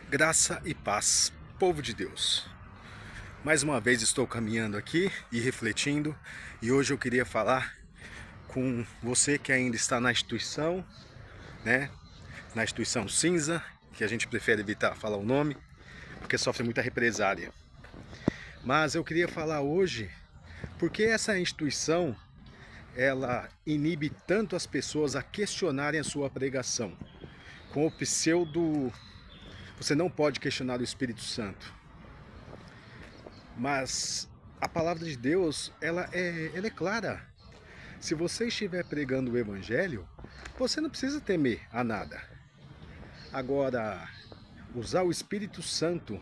Graça e paz, povo de Deus. Mais uma vez estou caminhando aqui e refletindo, e hoje eu queria falar com você que ainda está na instituição, né? Na instituição cinza, que a gente prefere evitar falar o nome, porque sofre muita represália. Mas eu queria falar hoje porque essa instituição ela inibe tanto as pessoas a questionarem a sua pregação, com o pseudo você não pode questionar o Espírito Santo. Mas a palavra de Deus, ela é clara. Se você estiver pregando o Evangelho, você não precisa temer a nada. Agora, usar o Espírito Santo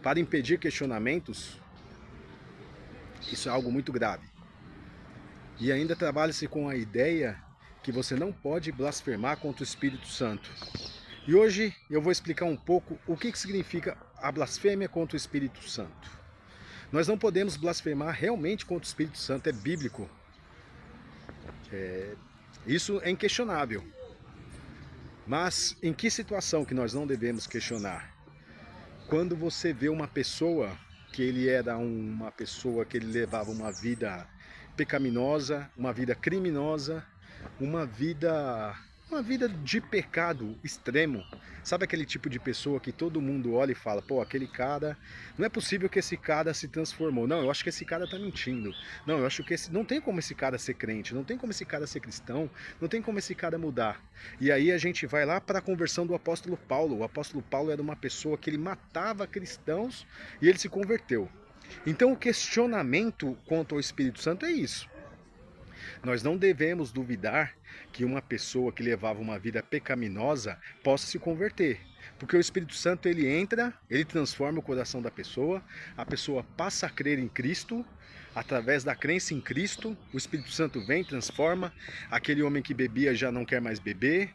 para impedir questionamentos, isso é algo muito grave. E ainda trabalha-se com a ideia que você não pode blasfemar contra o Espírito Santo. E hoje eu vou explicar um pouco o que significa a blasfêmia contra o Espírito Santo. Nós não podemos blasfemar realmente contra o Espírito Santo, é bíblico. Isso é inquestionável. Mas em que situação que nós não devemos questionar? Quando você vê uma pessoa que ele era uma pessoa que ele levava uma vida pecaminosa, uma vida criminosa, uma vida de pecado extremo. Sabe aquele tipo de pessoa que todo mundo olha e fala, pô, aquele cara, não é possível que esse cara se transformou. Não, eu acho que esse cara tá mentindo. Não, eu acho que não tem como esse cara ser crente, não tem como esse cara ser cristão, não tem como esse cara mudar. E aí a gente vai lá para a conversão do apóstolo Paulo. O apóstolo Paulo era uma pessoa que ele matava cristãos e ele se converteu. Então o questionamento quanto ao Espírito Santo é isso. Nós não devemos duvidar que uma pessoa que levava uma vida pecaminosa possa se converter. Porque o Espírito Santo ele entra, ele transforma o coração da pessoa, a pessoa passa a crer em Cristo, através da crença em Cristo, o Espírito Santo vem, transforma, aquele homem que bebia já não quer mais beber,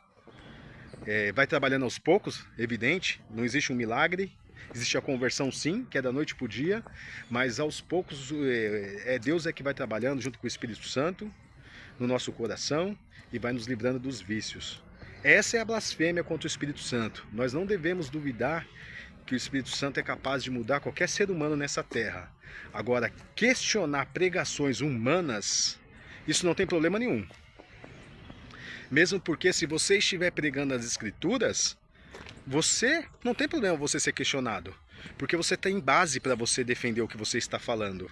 vai trabalhando aos poucos, evidente, não existe um milagre, existe a conversão sim, que é da noite para o dia, mas aos poucos Deus é que vai trabalhando junto com o Espírito Santo no nosso coração e vai nos livrando dos vícios. Essa é a blasfêmia contra o Espírito Santo. Nós não devemos duvidar que o Espírito Santo é capaz de mudar qualquer ser humano nessa terra. Agora, questionar pregações humanas, isso não tem problema nenhum. Mesmo porque se você estiver pregando as Escrituras, você não tem problema você ser questionado, porque você tem base para você defender o que você está falando.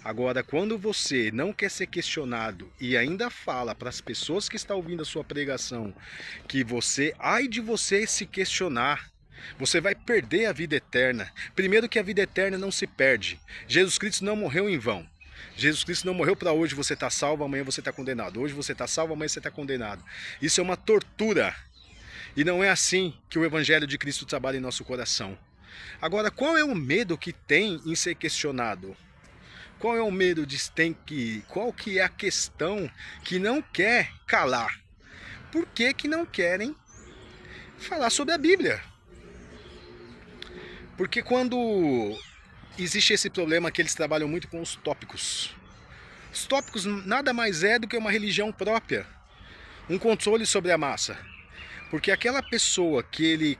Agora, quando você não quer ser questionado e ainda fala para as pessoas que estão ouvindo a sua pregação que você, ai de você se questionar, você vai perder a vida eterna. Primeiro que a vida eterna não se perde. Jesus Cristo não morreu em vão. Jesus Cristo não morreu para hoje você está salvo, amanhã você está condenado. Hoje você está salvo, amanhã você está condenado. Isso é uma tortura. E não é assim que o Evangelho de Cristo trabalha em nosso coração. Agora, qual é o medo que tem em ser questionado? Qual é o medo de qual que é a questão que não quer calar? Por que não querem falar sobre a Bíblia? Porque quando existe esse problema que eles trabalham muito com os tópicos. Os tópicos nada mais é do que uma religião própria, um controle sobre a massa. Porque aquela pessoa que ele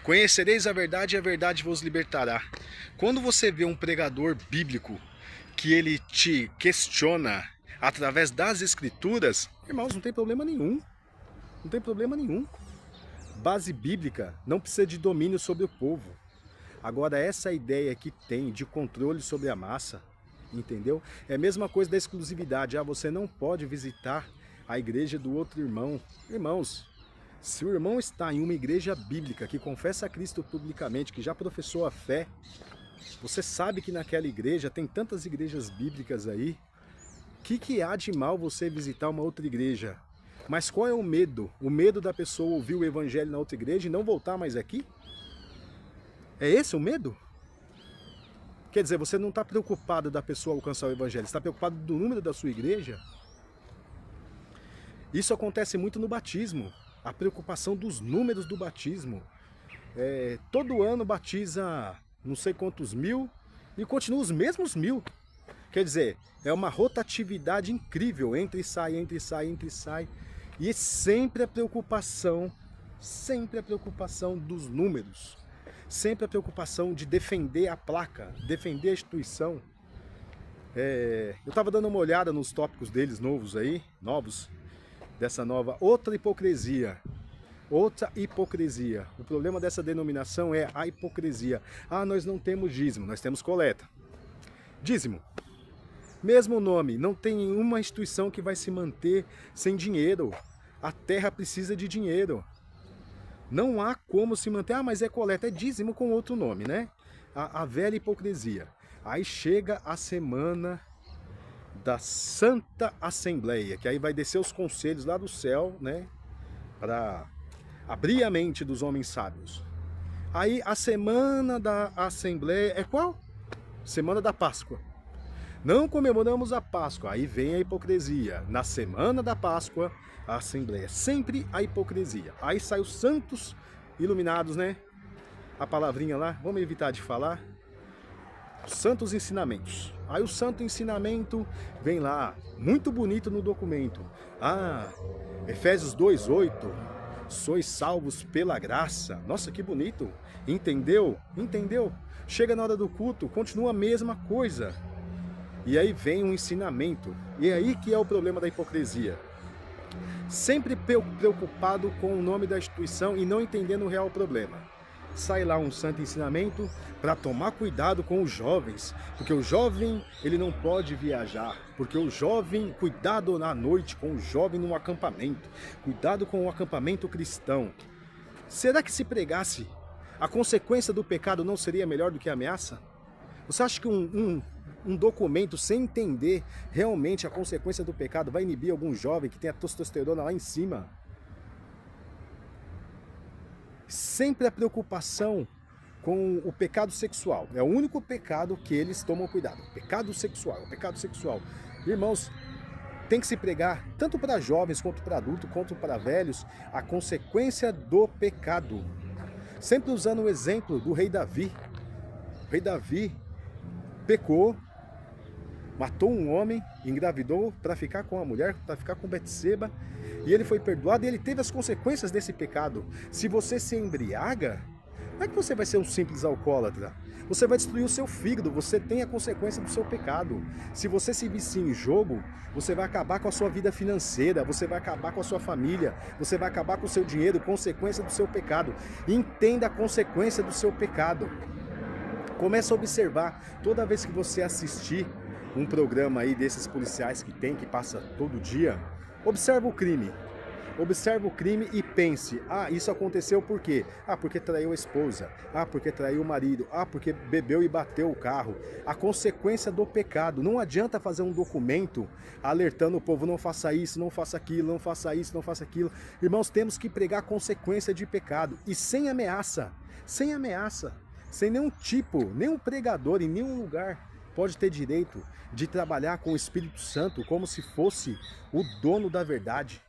conhecereis a verdade e a verdade vos libertará. Quando você vê um pregador bíblico que ele te questiona através das escrituras, irmãos, não tem problema nenhum. Não tem problema nenhum. Base bíblica não precisa de domínio sobre o povo. Agora, essa ideia que tem de controle sobre a massa, entendeu? É a mesma coisa da exclusividade. Você não pode visitar a igreja do outro irmão. Irmãos, se o irmão está em uma igreja bíblica que confessa a Cristo publicamente, que já professou a fé, você sabe que naquela igreja, tem tantas igrejas bíblicas aí, o que há de mal você visitar uma outra igreja? Mas qual é o medo? O medo da pessoa ouvir o evangelho na outra igreja e não voltar mais aqui? É esse o medo? Quer dizer, você não está preocupado da pessoa alcançar o evangelho, você está preocupado do número da sua igreja? Isso acontece muito no batismo, a preocupação dos números do batismo. Todo ano batiza não sei quantos mil e continua os mesmos mil. Quer dizer, é uma rotatividade incrível, entra e sai, entra e sai, entra e sai. E sempre a preocupação Sempre a preocupação dos números. Sempre a preocupação de defender a placa, defender a instituição. Eu estava dando uma olhada nos tópicos deles novos, dessa nova outra hipocrisia. Outra hipocrisia. O problema dessa denominação é a hipocrisia. Ah, nós não temos dízimo, nós temos coleta. Dízimo. Mesmo nome, não tem nenhuma instituição que vai se manter sem dinheiro. A terra precisa de dinheiro. Não há como se manter, mas é coleta, é dízimo com outro nome, né? A velha hipocrisia. Aí chega a semana da Santa Assembleia, que aí vai descer os conselhos lá do céu, né? Para abrir a mente dos homens sábios. Aí a semana da Assembleia é qual? Semana da Páscoa. Não comemoramos a Páscoa, aí vem a hipocrisia. Na semana da Páscoa, a Assembleia. Sempre a hipocrisia. Aí sai os santos iluminados, né? A palavrinha lá, vamos evitar de falar. Santos ensinamentos. Aí o santo ensinamento vem lá, muito bonito no documento. Ah, Efésios 2:8. Sois salvos pela graça. Nossa, que bonito. Entendeu? Entendeu? Chega na hora do culto, continua a mesma coisa. E aí vem um ensinamento. E é aí que é o problema da hipocrisia. Sempre preocupado com o nome da instituição e não entendendo o real problema. Sai lá um santo ensinamento para tomar cuidado com os jovens, porque o jovem ele não pode viajar, porque o jovem, cuidado na noite com o jovem num acampamento, cuidado com o acampamento cristão. Será que se pregasse, a consequência do pecado não seria melhor do que a ameaça? Você acha que um documento sem entender realmente a consequência do pecado vai inibir algum jovem que tem a testosterona lá em cima? Sempre a preocupação com o pecado sexual. É o único pecado que eles tomam cuidado. Pecado sexual, o pecado sexual. Irmãos, tem que se pregar, tanto para jovens, quanto para adultos, quanto para velhos, a consequência do pecado. Sempre usando o exemplo do rei Davi. O rei Davi pecou, matou um homem, engravidou para ficar com a mulher, para ficar com Betseba, e ele foi perdoado e ele teve as consequências desse pecado. Se você se embriaga, não é que você vai ser um simples alcoólatra. Você vai destruir o seu fígado, você tem a consequência do seu pecado. Se você se vicia em jogo, você vai acabar com a sua vida financeira, você vai acabar com a sua família, você vai acabar com o seu dinheiro, consequência do seu pecado. Entenda a consequência do seu pecado. Começa a observar, toda vez que você assistir um programa aí desses policiais que passa todo dia, observa o crime. Observe o crime e pense, ah, isso aconteceu por quê? Ah, porque traiu a esposa, ah, porque traiu o marido, ah, porque bebeu e bateu o carro. A consequência do pecado. Não adianta fazer um documento alertando o povo, não faça isso, não faça aquilo, não faça isso, não faça aquilo. Irmãos, temos que pregar a consequência de pecado e sem ameaça, sem nenhum tipo, nenhum pregador em nenhum lugar pode ter direito de trabalhar com o Espírito Santo como se fosse o dono da verdade.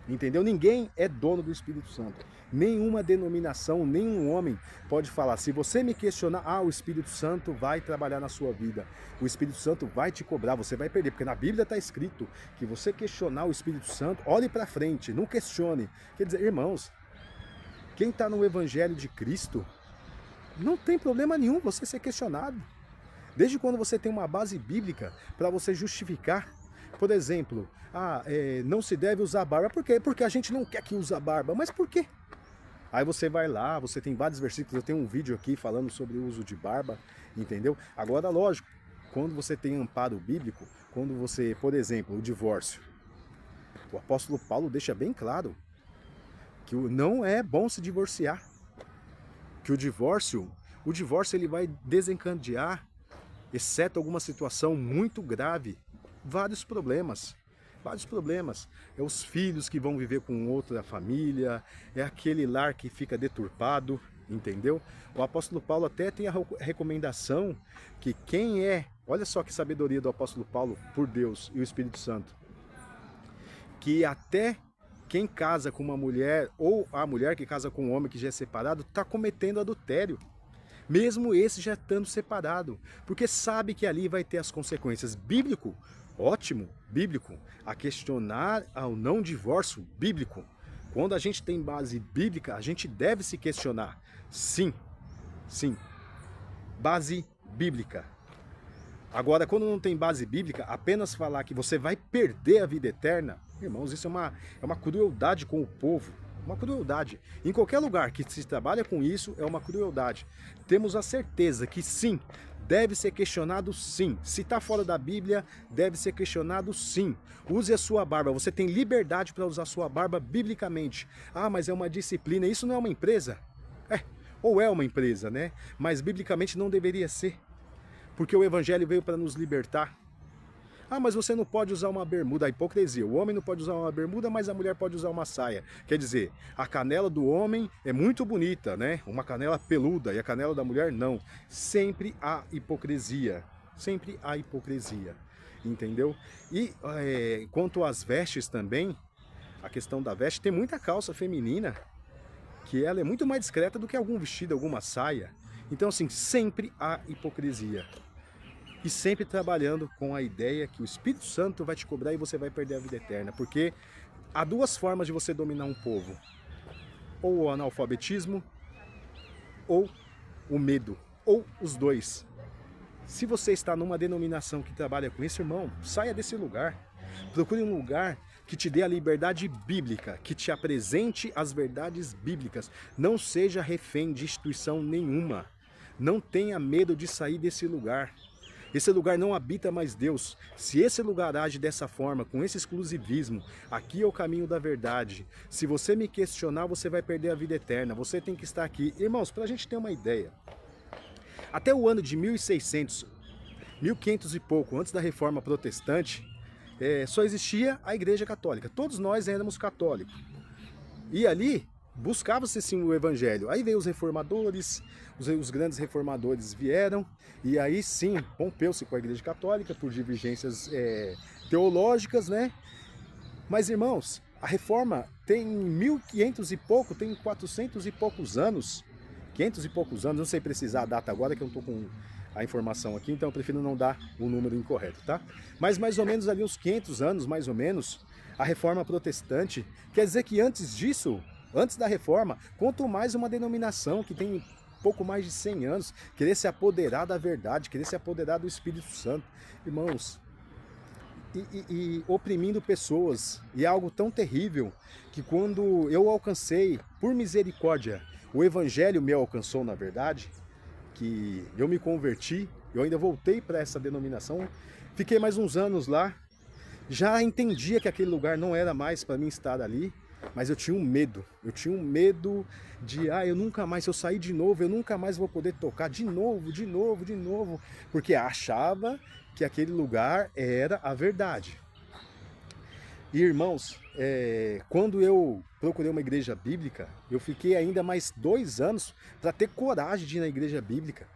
Entendeu? Ninguém é dono do Espírito Santo. Nenhuma denominação, nenhum homem pode falar. Se você me questionar, o Espírito Santo vai trabalhar na sua vida. O Espírito Santo vai te cobrar, você vai perder. Porque na Bíblia está escrito que você questionar o Espírito Santo, olhe para frente, não questione. Quer dizer, irmãos, quem está no Evangelho de Cristo, não tem problema nenhum você ser questionado. Desde quando você tem uma base bíblica para você justificar. Por exemplo, não se deve usar barba. Por quê? Porque a gente não quer que use a barba. Mas por quê? Aí você vai lá, você tem vários versículos. Eu tenho um vídeo aqui falando sobre o uso de barba, entendeu? Agora, lógico, quando você tem amparo bíblico, quando você, por exemplo, o divórcio. O apóstolo Paulo deixa bem claro que não é bom se divorciar. Que o divórcio ele vai desencadear, exceto alguma situação muito grave, vários problemas. É os filhos que vão viver com outra família, é aquele lar que fica deturpado, entendeu? O apóstolo Paulo até tem a recomendação que olha só que sabedoria do apóstolo Paulo por Deus e o Espírito Santo, que até quem casa com uma mulher, ou a mulher que casa com um homem que já é separado, está cometendo adultério. Mesmo esse já estando separado. Porque sabe que ali vai ter as consequências. Bíblico, ótimo, bíblico. A questionar ao não divórcio, bíblico. Quando a gente tem base bíblica, a gente deve se questionar. Sim, sim. Base bíblica. Agora, quando não tem base bíblica, apenas falar que você vai perder a vida eterna, irmãos, isso é uma crueldade com o povo. Uma crueldade. Em qualquer lugar que se trabalha com isso, é uma crueldade. Temos a certeza que sim, deve ser questionado sim. Se está fora da Bíblia, deve ser questionado sim. Use a sua barba. Você tem liberdade para usar a sua barba biblicamente. Ah, mas é uma disciplina. Isso não é uma empresa? Ou é uma empresa, né? Mas biblicamente não deveria ser. Porque o Evangelho veio para nos libertar. Ah, mas você não pode usar uma bermuda, a hipocrisia. O homem não pode usar uma bermuda, mas a mulher pode usar uma saia. Quer dizer, a canela do homem é muito bonita, né? Uma canela peluda, e a canela da mulher não. Sempre há hipocrisia. Sempre há hipocrisia. Entendeu? E quanto às vestes também, a questão da veste, tem muita calça feminina que ela é muito mais discreta do que algum vestido, alguma saia. Então, assim, sempre há hipocrisia. E sempre trabalhando com a ideia que o Espírito Santo vai te cobrar e você vai perder a vida eterna. Porque há duas formas de você dominar um povo. Ou o analfabetismo, ou o medo. Ou os dois. Se você está numa denominação que trabalha com isso, irmão, saia desse lugar. Procure um lugar que te dê a liberdade bíblica, que te apresente as verdades bíblicas. Não seja refém de instituição nenhuma. Não tenha medo de sair desse lugar. Esse lugar não habita mais Deus. Se esse lugar age dessa forma, com esse exclusivismo, aqui é o caminho da verdade. Se você me questionar, você vai perder a vida eterna. Você tem que estar aqui. Irmãos, para a gente ter uma ideia, até o ano de 1600, 1500 e pouco, antes da Reforma Protestante, só existia a Igreja Católica. Todos nós éramos católicos. E ali buscava-se sim o Evangelho. Aí veio os reformadores, os grandes reformadores vieram, e aí sim rompeu-se com a Igreja Católica por divergências teológicas, né? Mas, irmãos, a Reforma tem 1500 e pouco, tem 400 e poucos anos, 500 e poucos anos, não sei precisar a data agora que eu não estou com a informação aqui, então eu prefiro não dar o número incorreto, tá? Mas mais ou menos ali uns 500 anos, mais ou menos, a Reforma Protestante, quer dizer que antes disso, antes da Reforma, quanto mais uma denominação que tem pouco mais de 100 anos, querer se apoderar da verdade, querer se apoderar do Espírito Santo, irmãos, e oprimindo pessoas, e é algo tão terrível, que quando eu alcancei, por misericórdia, o Evangelho me alcançou na verdade, que eu me converti, eu ainda voltei para essa denominação, fiquei mais uns anos lá, já entendia que aquele lugar não era mais para mim estar ali, mas eu tinha um medo de, eu nunca mais, se eu sair de novo, eu nunca mais vou poder tocar de novo, porque achava que aquele lugar era a verdade. E irmãos, quando eu procurei uma igreja bíblica, eu fiquei ainda mais 2 anos para ter coragem de ir na igreja bíblica.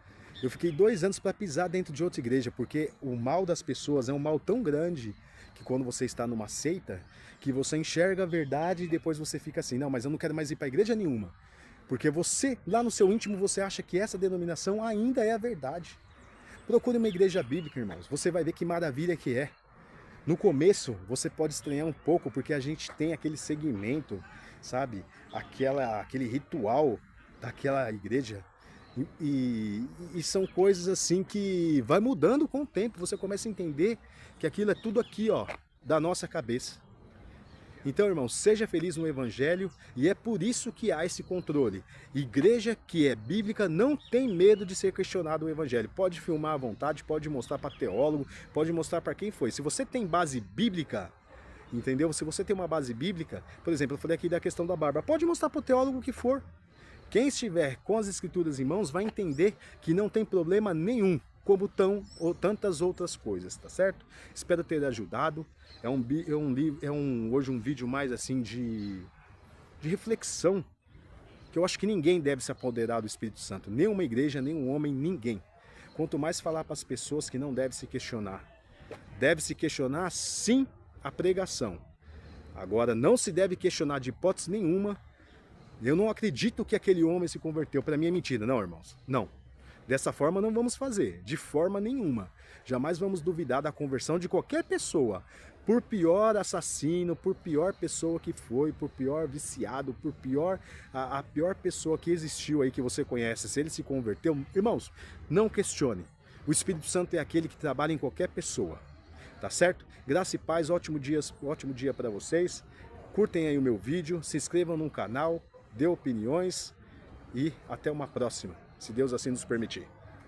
Eu fiquei 2 anos para pisar dentro de outra igreja, porque o mal das pessoas é um mal tão grande que quando você está numa seita, que você enxerga a verdade e depois você fica assim, não, mas eu não quero mais ir para igreja nenhuma. Porque você, lá no seu íntimo, você acha que essa denominação ainda é a verdade. Procure uma igreja bíblica, irmãos, você vai ver que maravilha que é. No começo, você pode estranhar um pouco, porque a gente tem aquele segmento, sabe? Aquele ritual daquela igreja. E são coisas assim que vai mudando com o tempo. Você começa a entender que aquilo é tudo aqui, ó, da nossa cabeça. Então, irmão, seja feliz no Evangelho, e é por isso que há esse controle. Igreja que é bíblica não tem medo de ser questionado o Evangelho. Pode filmar à vontade, pode mostrar para teólogo, pode mostrar para quem foi. Se você tem base bíblica, entendeu? Se você tem uma base bíblica, por exemplo, eu falei aqui da questão da barba, pode mostrar para o teólogo o que for. Quem estiver com as escrituras em mãos vai entender que não tem problema nenhum, como tantas outras coisas, tá certo? Espero ter ajudado. Hoje um vídeo mais assim de reflexão, que eu acho que ninguém deve se apoderar do Espírito Santo, nem uma igreja, nem um homem, ninguém. Quanto mais falar para as pessoas que não deve se questionar. Deve se questionar sim a pregação. Agora não se deve questionar de hipótese nenhuma. Eu não acredito que aquele homem se converteu. Para mim é mentira, não, irmãos. Não. Dessa forma não vamos fazer, de forma nenhuma. Jamais vamos duvidar da conversão de qualquer pessoa. Por pior assassino, por pior pessoa que foi, por pior viciado, por pior a pior pessoa que existiu aí que você conhece, se ele se converteu, irmãos, não questione. O Espírito Santo é aquele que trabalha em qualquer pessoa. Tá certo? Graça e paz, ótimo dia para vocês. Curtem aí o meu vídeo, se inscrevam no canal, dê opiniões e até uma próxima, se Deus assim nos permitir.